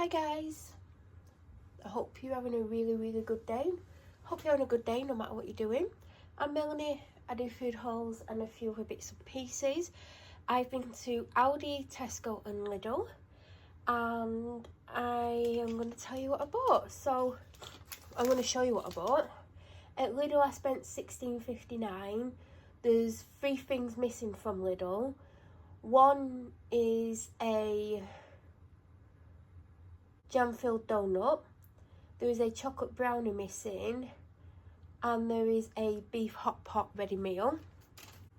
Hi guys, I hope you're having a really good day. Hope you're having a good day no matter what you're doing. I'm Melanie, I do food hauls and a few other bits and pieces. I've been to Aldi, Tesco and Lidl, and I am going to tell you what I bought. So I'm going to show you what I bought. At Lidl I spent £16.59. There's 3 things missing from Lidl. One is a jam-filled donut, there is a chocolate brownie missing, and there is a beef hot pot ready meal.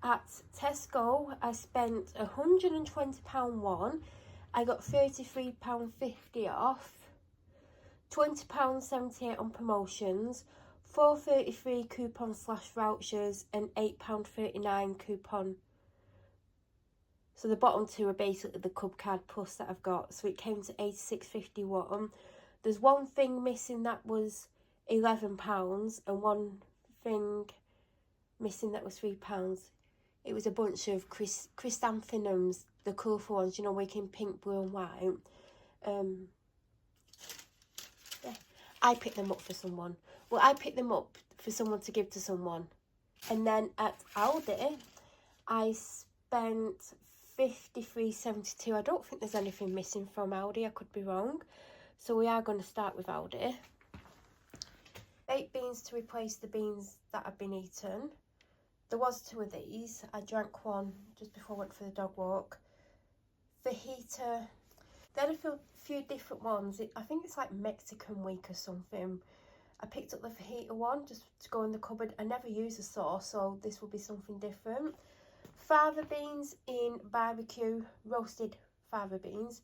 At Tesco I spent £120 one. I got £33.50 off, £20.78 on promotions, £4.33 coupon / vouchers and £8.39 coupon. So the bottom two are basically the club card plus that I've got. So it came to £86.51. There's one thing missing that was £11 and one thing missing that was £3. It was a bunch of chrysanthemums, the colourful ones, you know, making pink, blue and white. Yeah, I picked them up for someone. Well, I picked them up for someone to give to someone. And then at Aldi, I spent £53.72. I don't think there's anything missing from Aldi, I could be wrong. So we are going to start with Aldi. Baked beans to replace the beans that have been eaten. There was 2 of these. I drank one just before I went for the dog walk. Fajita. They had a few different ones. I think it's like Mexican week or something. I picked up the fajita one just to go in the cupboard. I never use a sauce, so this will be something different. Fava beans in barbecue, roasted fava beans.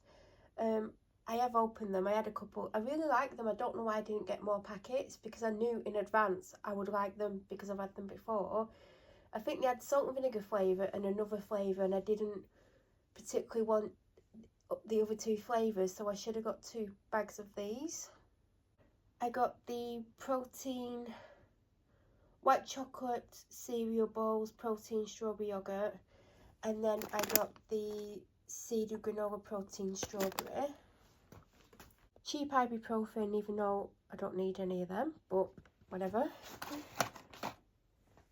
I have opened them. I had a couple. I really like them. I don't know why I didn't get more packets, because I knew in advance I would like them because I've had them before. I think they had salt and vinegar flavour and another flavour, and I didn't particularly want the other 2 flavours, so I should have got 2 bags of these. I got the protein white chocolate cereal bowls, protein strawberry yogurt, and then I got the seeded granola protein strawberry. Cheap ibuprofen, even though I don't need any of them, but whatever.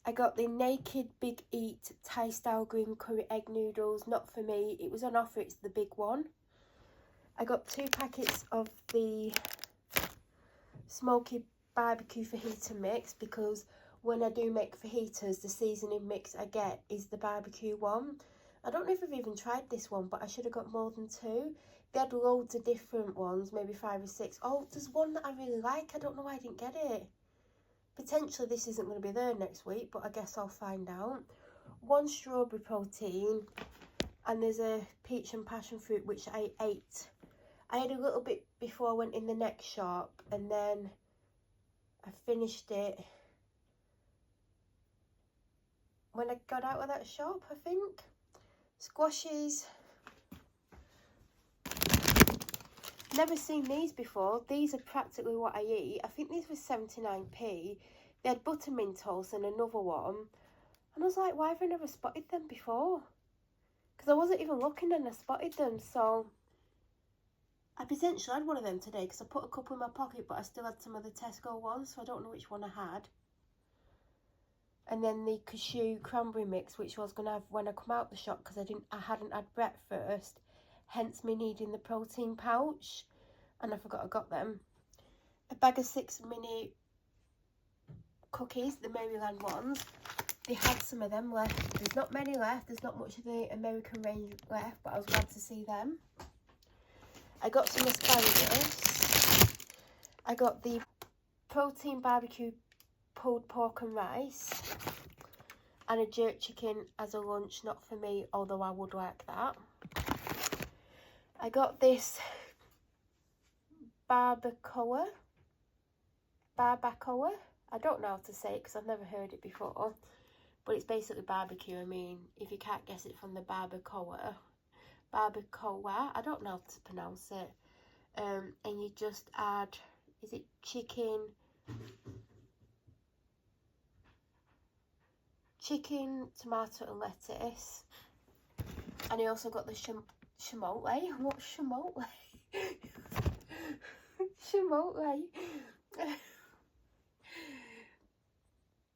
I got the Naked Big Eat Thai style green curry egg noodles. Not for me, it was on offer, it's the big one. I got 2 packets of the smoky barbecue fajita mix, because when I do make fajitas, the seasoning mix I get is the barbecue one. I don't know if I've even tried this one, but I should have got more than 2. They had loads of different ones, maybe 5 or 6. Oh, there's one that I really like. I don't know why I didn't get it. Potentially this isn't going to be there next week, but I guess I'll find out. 1 strawberry protein, and there's a peach and passion fruit, which I ate. I had a little bit before I went in the next shop, and then I finished it when I got out of that shop, I think. Squashes. Never seen these before. These are practically what I eat. I think these were 79p. They had buttermint toast and another one. And I was like, why have I never spotted them before? Because I wasn't even looking and I spotted them. So I potentially had one of them today, because I put a couple in my pocket, but I still had some of the Tesco ones, so I don't know which one I had. And then the cashew cranberry mix, which I was going to have when I come out the shop, because I hadn't had breakfast, hence me needing the protein pouch, and I forgot I got them. A bag of 6 mini cookies, the Maryland ones. They had some of them left. There's not many left. There's not much of the American range left, but I was glad to see them. I got some asparagus. I got the protein barbecue pulled pork and rice, and a jerk chicken as a lunch. Not for me, although I would like that. I got this barbacoa. I don't know how to say it because I've never heard it before, but it's basically barbecue. I mean, if you can't guess it from the barbacoa, I don't know how to pronounce it. And you just add, is it chicken, tomato and lettuce. And I also got the chipotle. What's chipotle? Chipotle.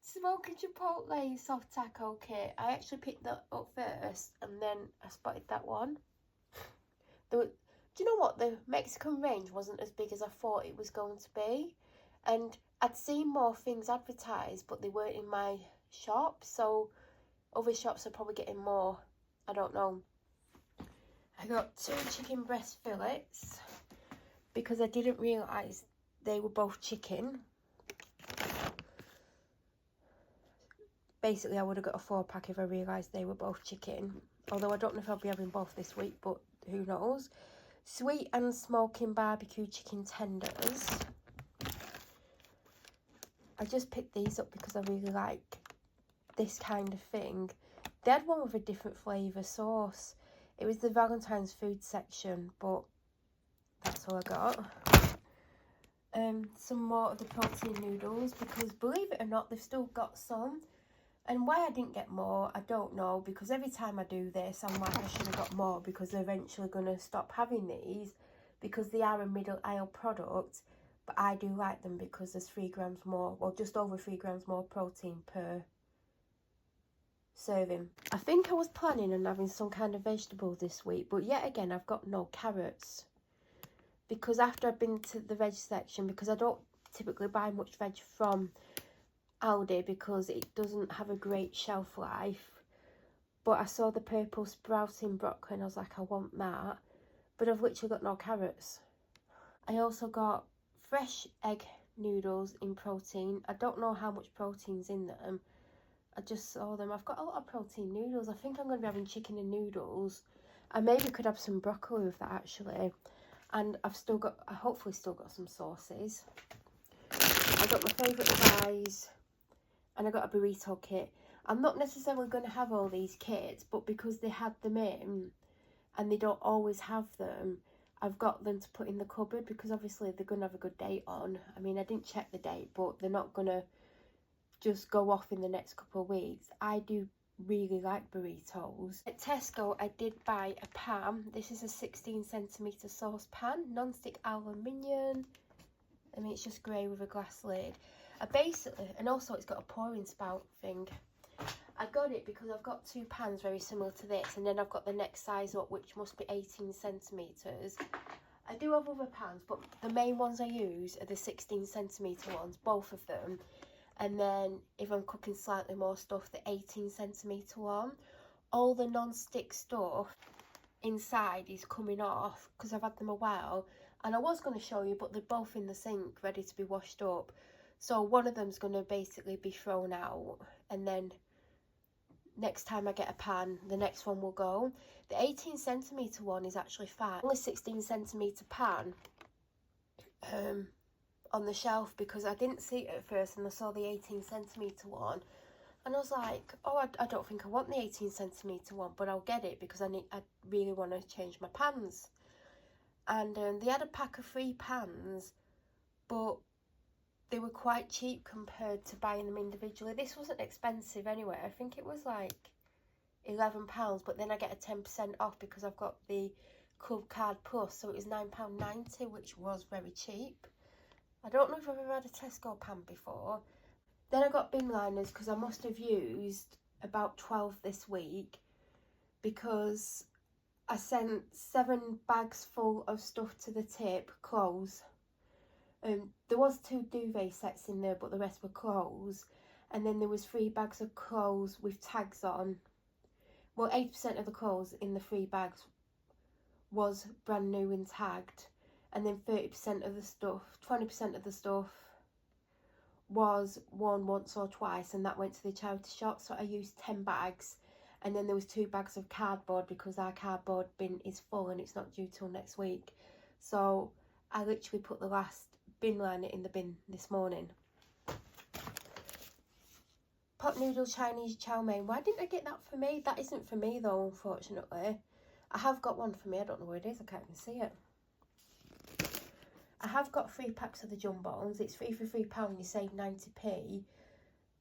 Smoking Chipotle soft taco kit. I actually picked that up first and then I spotted that one. Do you know what? The Mexican range wasn't as big as I thought it was going to be. And I'd seen more things advertised, but they weren't in my shop. So other shops are probably getting more. I don't know. I got 2 chicken breast fillets because I didn't realise they were both chicken. Basically, I would have got a 4-pack if I realised they were both chicken. Although I don't know if I'll be having both this week, but who knows. Sweet and smoking barbecue chicken tenders. I just picked these up because I really like this kind of thing. They had one with a different flavour sauce. It was the Valentine's food section, but that's all I got. Some more of the protein noodles because, believe it or not, they've still got some. And why I didn't get more, I don't know, because every time I do this, I'm like, I should have got more because they're eventually going to stop having these because they are a middle aisle product. But I do like them because there's 3 grams more, well, just over 3 grams more protein per serving. I think I was planning on having some kind of vegetable this week, but yet again, I've got no carrots. Because after I've been to the veg section, because I don't typically buy much veg from Aldi because it doesn't have a great shelf life, but I saw the purple sprouting broccoli and I was like, I want that, but I've literally got no carrots. I also got fresh egg noodles in protein. I don't know how much protein's in them. I just saw them. I've got a lot of protein noodles. I think I'm going to be having chicken and noodles. I maybe could have some broccoli with that actually. And I hopefully still got some sauces. I got my favourite fries. And I got a burrito kit. I'm not necessarily going to have all these kits, but because they had them in and they don't always have them, I've got them to put in the cupboard because obviously they're going to have a good date on. I mean, I didn't check the date, but they're not going to just go off in the next couple of weeks. I do really like burritos. At Tesco, I did buy a pan. This is a 16cm sauce pan, non-stick aluminium. I mean, it's just grey with a glass lid. And also it's got a pouring spout thing. I got it because I've got 2 pans very similar to this, and then I've got the next size up, which must be 18cm. I do have other pans, but the main ones I use are the 16cm ones, both of them. And then if I'm cooking slightly more stuff, the 18cm one. All the non-stick stuff inside is coming off because I've had them a while. And I was going to show you, but they're both in the sink ready to be washed up. So one of them's going to basically be thrown out, and then next time I get a pan, the next one will go. The 18cm one is actually fine. Only 16cm pan on the shelf because I didn't see it at first and I saw the 18cm one. And I was like, oh, I don't think I want the 18cm one, but I'll get it because I really want to change my pans. And they had a pack of 3 pans, but they were quite cheap compared to buying them individually. This wasn't expensive anyway. I think it was like £11, but then I get a 10% off because I've got the Club Card Plus, so it was £9.90, which was very cheap. I don't know if I've ever had a Tesco pan before. Then I got bin liners because I must have used about 12 this week because I sent 7 bags full of stuff to the tip, clothes. There was 2 duvet sets in there, but the rest were clothes. And then there was 3 bags of clothes with tags on. Well, 80% of the clothes in the 3 bags was brand new and tagged. And then 30% of the stuff, 20% of the stuff was worn once or twice, and that went to the charity shop. So I used 10 bags. And then there was 2 bags of cardboard because our cardboard bin is full and it's not due till next week. So I literally put the last bin liner in the bin this morning. Pot noodle Chinese chow mein. Why didn't I get that for me? That isn't for me though, unfortunately. I have got one for me. I don't know where it is. I can't even see it. I have got 3 packs of the jumbos. It's 3 for £3. You save 90p.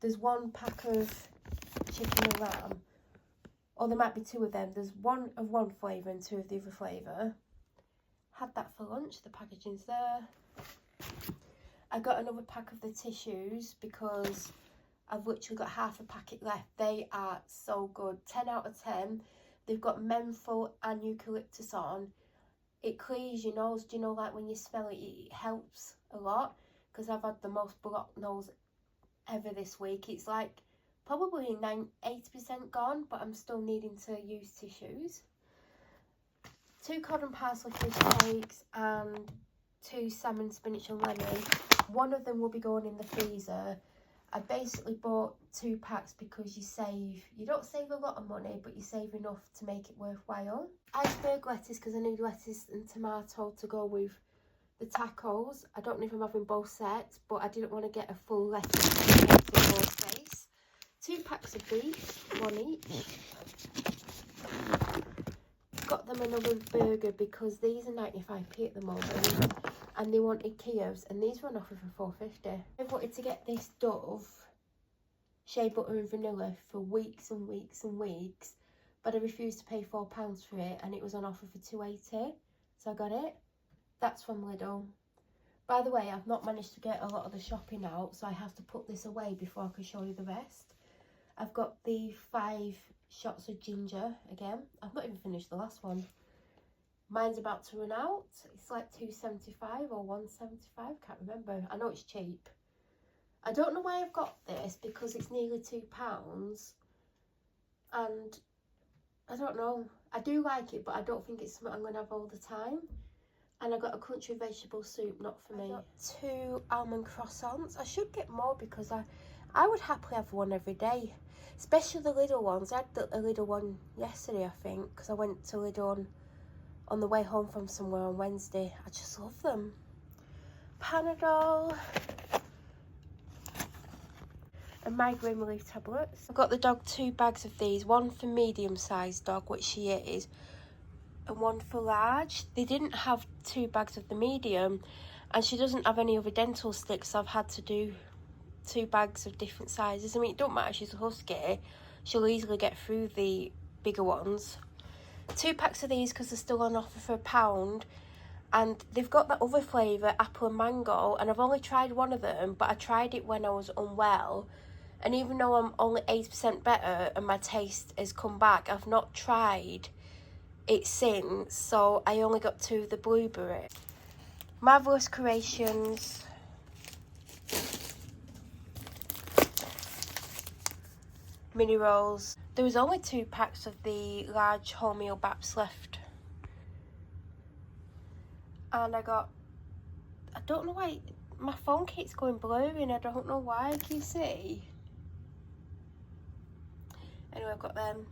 There's 1 pack of chicken and lamb. Or there might be 2 of them. There's 1 of one flavour and 2 of the other flavour. Had that for lunch. The packaging's there. I got another pack of the tissues because I've literally got half a packet left. They are so good. 10 out of 10. They've got menthol and eucalyptus on. It clears your nose. Do you know, like when you smell it, it helps a lot. Because I've had the most blocked nose ever this week. It's like probably 80% gone, but I'm still needing to use tissues. 2 cod and parsley fish cakes and 2 salmon, spinach and lemon. One of them will be going in the freezer. I basically bought 2 packs because you don't save a lot of money, but you save enough to make it worthwhile. Iceberg lettuce, because I need lettuce and tomato to go with the tacos. I don't know if I'm having both sets, but I didn't want to get a full lettuce to make more space. 2 packs of beef, 1 each. Got them another burger because these are 95p at the moment, and they wanted Kievs, and these were on offer for £4.50. I wanted to get this Dove shea butter and vanilla for weeks and weeks and weeks, but I refused to pay £4 for it, and it was on offer for £2.80, so I got it. That's from Lidl. By the way, I've not managed to get a lot of the shopping out, so I have to put this away before I can show you the rest. I've got the 5 shots of ginger again. I've not even finished the last one. Mine's about to run out. It's like £2.75 or £1.75, can't remember. I know it's cheap. I don't know why I've got this because it's nearly £2, and I don't know. I do like it, but I don't think it's something I'm going to have all the time. And I got a country vegetable soup, not for me. I got 2 almond croissants. I should get more because I would happily have one every day, especially the Lidl ones. I had a Lidl one yesterday, I think, because I went to Lidl on the way home from somewhere on Wednesday. I just love them. Panadol and migraine relief tablets. I got the dog 2 bags of these, one for medium-sized dog, which she is, and one for large. They didn't have 2 bags of the medium, and she doesn't have any other dental sticks, so I've had to do 2 bags of different sizes. I mean, it don't matter, she's a husky, she'll easily get through the bigger ones. 2 packs of these because they're still on offer for £1, and they've got that other flavour, apple and mango, and I've only tried one of them, but I tried it when I was unwell, and even though I'm only 80% better and my taste has come back, I've not tried it since, so I only got 2 of the blueberry. Marvellous Creations mini rolls. There was only 2 packs of the large wholemeal baps left, and I don't know why my phone keeps going blurry, and I don't know why. Can you see? Anyway, I've got them.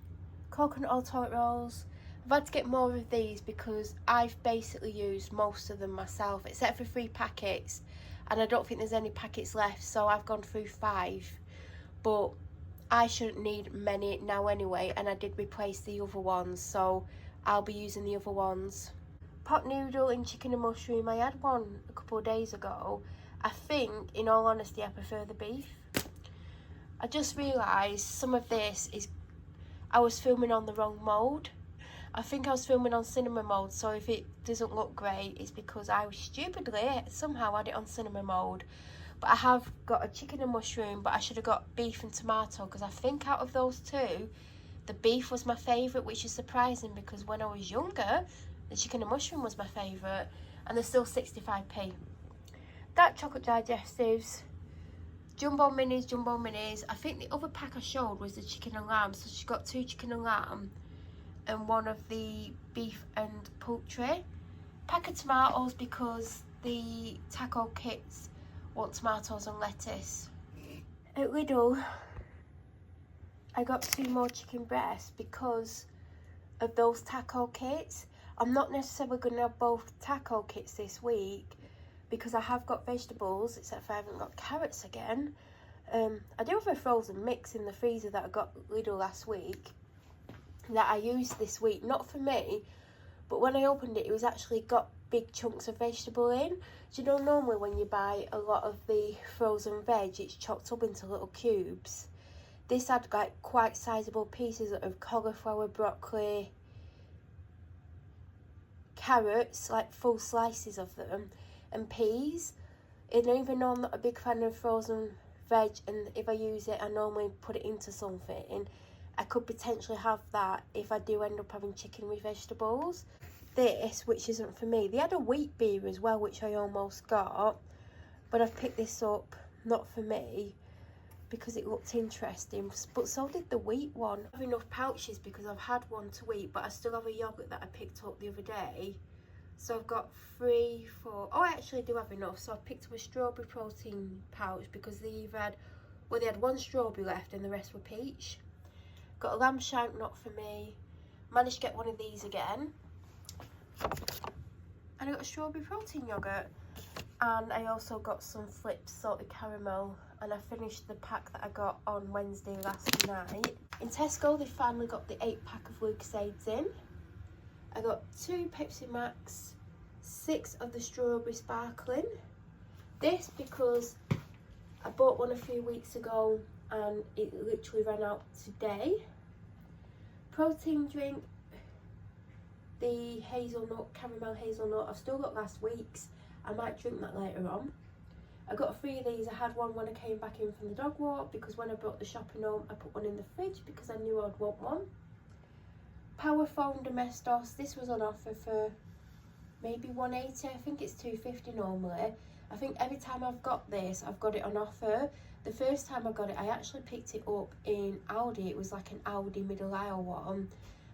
Coconut oil toilet rolls. I've had to get more of these because I've basically used most of them myself, except for 3 packets, and I don't think there's any packets left, so I've gone through 5. But I shouldn't need many now anyway, and I did replace the other ones, so I'll be using the other ones. Pot noodle and chicken and mushroom. I had one a couple of days ago. I think, in all honesty, I prefer the beef. I just realised some of this is, I was filming on the wrong mode. I think I was filming on cinema mode, so if it doesn't look great, it's because I was stupidly somehow had it on cinema mode. But I have got a chicken and mushroom, but I should have got beef and tomato, because I think out of those 2, the beef was my favourite, which is surprising because when I was younger, the chicken and mushroom was my favourite, and they're still 65p. Dark chocolate digestives, jumbo minis. I think the other pack I showed was the chicken and lamb, so she got 2 chicken and lamb and 1 of the beef and poultry. Pack of tomatoes because the taco kits want tomatoes and lettuce. At Lidl, I got 2 more chicken breasts because of those taco kits. I'm not necessarily going to have both taco kits this week because I have got vegetables, except for I haven't got carrots again. I do have a frozen mix in the freezer that I got at Lidl last week that I used this week, not for me, but when I opened it, it was actually got big chunks of vegetable in. Do you know, normally when you buy a lot of the frozen veg, it's chopped up into little cubes. This had like quite sizable pieces of cauliflower, broccoli, carrots, like full slices of them, and peas. And even though I'm not a big fan of frozen veg, and if I use it I normally put it into something, I could potentially have that if I do end up having chicken with vegetables. This, which isn't for me, they had a wheat beer as well, which I almost got, but I've picked this up not for me because it looked interesting, but so did the wheat one. I have enough pouches because I've had one to eat, but I still have a yogurt that I picked up the other day. So I've got 3, 4, oh I actually do have enough. So I picked up a strawberry protein pouch because they either had, well they had 1 strawberry left and the rest were peach. Got a lamb shank, not for me. Managed to get one of these again. And I got a strawberry protein yogurt. And I also got some Flips salted caramel, and I finished the pack that I got on Wednesday last night. In Tesco they finally got the 8-pack of Lucasades in. I got 2 Pepsi Max, 6 of the strawberry sparkling. This because I bought one a few weeks ago and it literally ran out today. Protein drink, the hazelnut, caramel hazelnut, I've still got last week's. I might drink that later on. I got 3 of these. I had one when I came back in from the dog walk because when I brought the shopping home I put one in the fridge because I knew I'd want one. Power Foam Domestos, this was on offer for maybe $1.80, I think it's $2.50 normally. I think every time I've got this, I've got it on offer. The first time I got it, I actually picked it up in Aldi. It was like an Aldi middle aisle one.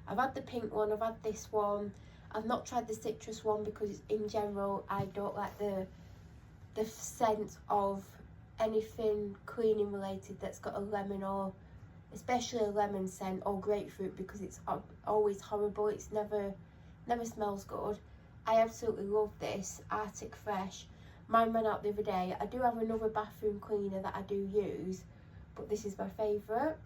I've had the pink one, I've had this one. I've not tried the citrus one because in general I don't like the scent of anything cleaning related that's got a lemon, or especially a lemon scent, or grapefruit, because it's always horrible. It's never smells good. I absolutely love this Arctic Fresh. Mine ran out the other day. I do have another bathroom cleaner that I do use, but this is my favourite.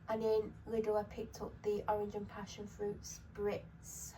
And in Lidl I picked up the orange and passion fruit spritz.